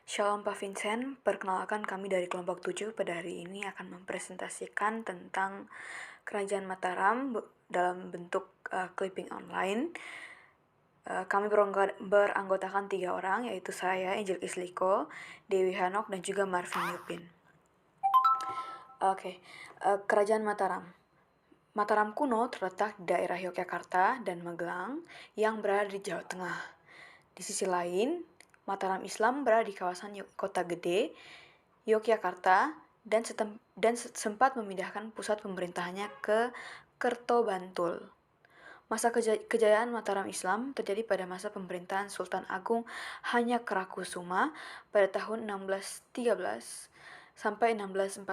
Shalom Pak Vincent, perkenalkan kami dari kelompok 7 pada hari ini akan mempresentasikan tentang Kerajaan Mataram dalam bentuk clipping online. Kami beranggotakan 3 orang, yaitu saya, Angel Isliko, Dewi Hanok, dan juga Marvin Yupin. Kerajaan Mataram. Mataram kuno terletak di daerah Yogyakarta dan Magelang yang berada di Jawa Tengah. Di sisi lain, Mataram Islam berada di kawasan Kota Gede, Yogyakarta, dan sempat memindahkan pusat pemerintahannya ke Kertobantul. Masa kejayaan Mataram Islam terjadi pada masa pemerintahan Sultan Agung Hanyakarakusuma pada tahun 1613 sampai 1645.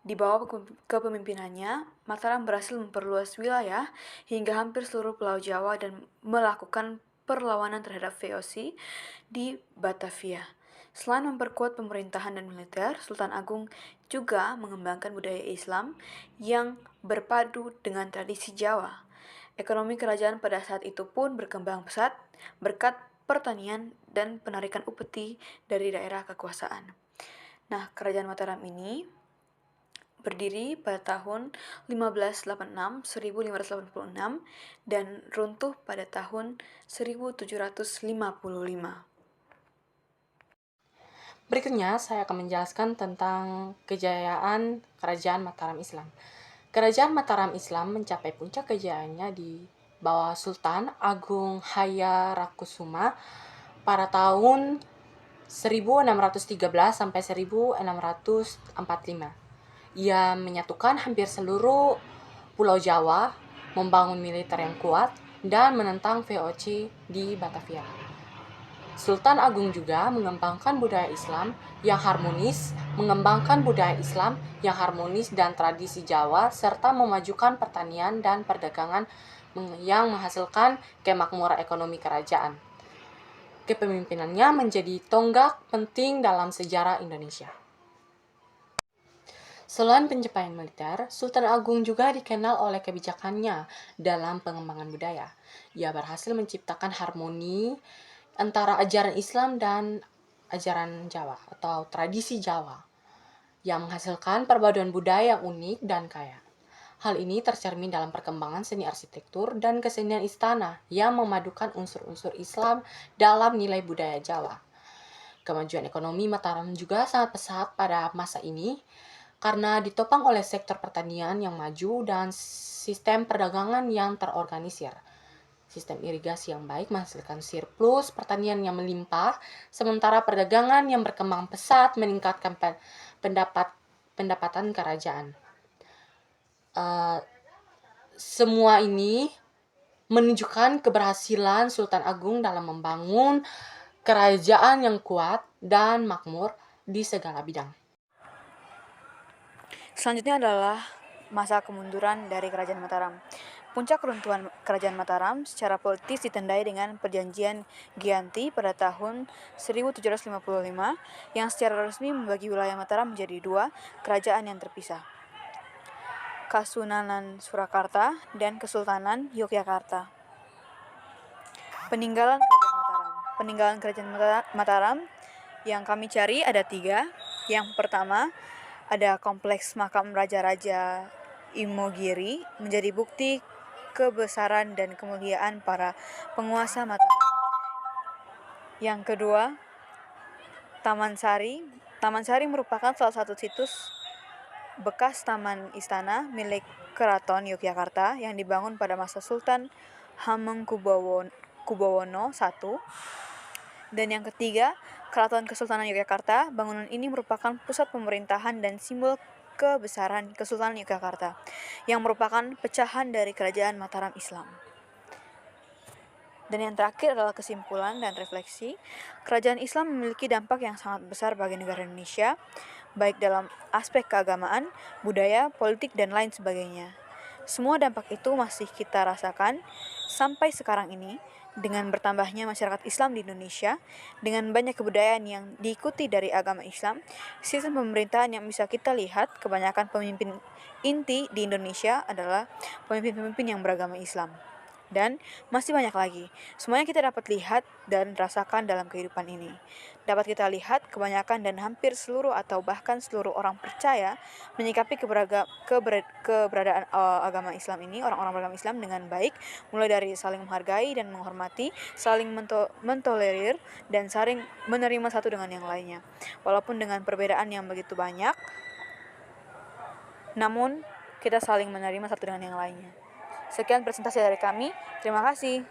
Di bawah kepemimpinannya, Mataram berhasil memperluas wilayah hingga hampir seluruh Pulau Jawa dan melakukan perlawanan terhadap VOC di Batavia. Selain memperkuat pemerintahan dan militer, Sultan Agung juga mengembangkan budaya Islam yang berpadu dengan tradisi Jawa. Ekonomi kerajaan pada saat itu pun berkembang pesat berkat pertanian dan penarikan upeti dari daerah kekuasaan. Nah, Kerajaan Mataram ini berdiri pada tahun 1586 dan runtuh pada tahun 1755. Berikutnya, saya akan menjelaskan tentang kejayaan Kerajaan Mataram Islam. Kerajaan Mataram Islam mencapai puncak kejayaannya di bawah Sultan Agung Hanyakarakusuma pada tahun 1613 sampai 1645. Ia menyatukan hampir seluruh Pulau Jawa, membangun militer yang kuat, dan menentang VOC di Batavia. Sultan Agung juga mengembangkan budaya Islam yang harmonis dan tradisi Jawa, serta memajukan pertanian dan perdagangan yang menghasilkan kemakmuran ekonomi kerajaan. Kepemimpinannya menjadi tonggak penting dalam sejarah Indonesia. Selain pencapaian militer, Sultan Agung juga dikenal oleh kebijakannya dalam pengembangan budaya. Ia berhasil menciptakan harmoni antara ajaran Islam dan ajaran Jawa atau tradisi Jawa yang menghasilkan perpaduan budaya yang unik dan kaya. Hal ini tercermin dalam perkembangan seni arsitektur dan kesenian istana yang memadukan unsur-unsur Islam dalam nilai budaya Jawa. Kemajuan ekonomi Mataram juga sangat pesat pada masa ini karena ditopang oleh sektor pertanian yang maju dan sistem perdagangan yang terorganisir. Sistem irigasi yang baik menghasilkan surplus pertanian yang melimpah, sementara perdagangan yang berkembang pesat meningkatkan pendapatan kerajaan. Semua ini menunjukkan keberhasilan Sultan Agung dalam membangun kerajaan yang kuat dan makmur di segala bidang. Selanjutnya adalah masa kemunduran dari Kerajaan Mataram. Puncak keruntuhan Kerajaan Mataram secara politis ditandai dengan Perjanjian Giyanti pada tahun 1755 yang secara resmi membagi wilayah Mataram menjadi 2 kerajaan yang terpisah, Kasunanan Surakarta dan Kesultanan Yogyakarta. Peninggalan Kerajaan Mataram yang kami cari ada 3. Yang pertama, ada kompleks makam raja-raja Imogiri menjadi bukti kebesaran dan kemuliaan para penguasa Mataram. Yang kedua, Taman Sari. Taman Sari merupakan salah satu situs bekas taman istana milik Keraton Yogyakarta yang dibangun pada masa Sultan Hamengkubuwono I. Dan yang ketiga, Keraton Kesultanan Yogyakarta. Bangunan ini merupakan pusat pemerintahan dan simbol kebesaran Kesultanan Yogyakarta, yang merupakan pecahan dari Kerajaan Mataram Islam. Dan yang terakhir adalah kesimpulan dan refleksi. Kerajaan Islam memiliki dampak yang sangat besar bagi negara Indonesia, baik dalam aspek keagamaan, budaya, politik, dan lain sebagainya. Semua dampak itu masih kita rasakan sampai sekarang ini, dengan bertambahnya masyarakat Islam di Indonesia, dengan banyak kebudayaan yang diikuti dari agama Islam, sistem pemerintahan yang bisa kita lihat, kebanyakan pemimpin inti di Indonesia adalah pemimpin-pemimpin yang beragama Islam. dan masih banyak lagi. Semuanya kita dapat lihat dan rasakan dalam kehidupan ini. Dapat kita lihat kebanyakan dan hampir seluruh atau bahkan seluruh orang percaya menyikapi keberadaan agama Islam ini, orang-orang beragama Islam dengan baik, mulai dari saling menghargai dan menghormati, saling mentolerir, dan saling menerima satu dengan yang lainnya. Walaupun dengan perbedaan yang begitu banyak, namun kita saling menerima satu dengan yang lainnya. Sekian presentasi dari kami. Terima kasih.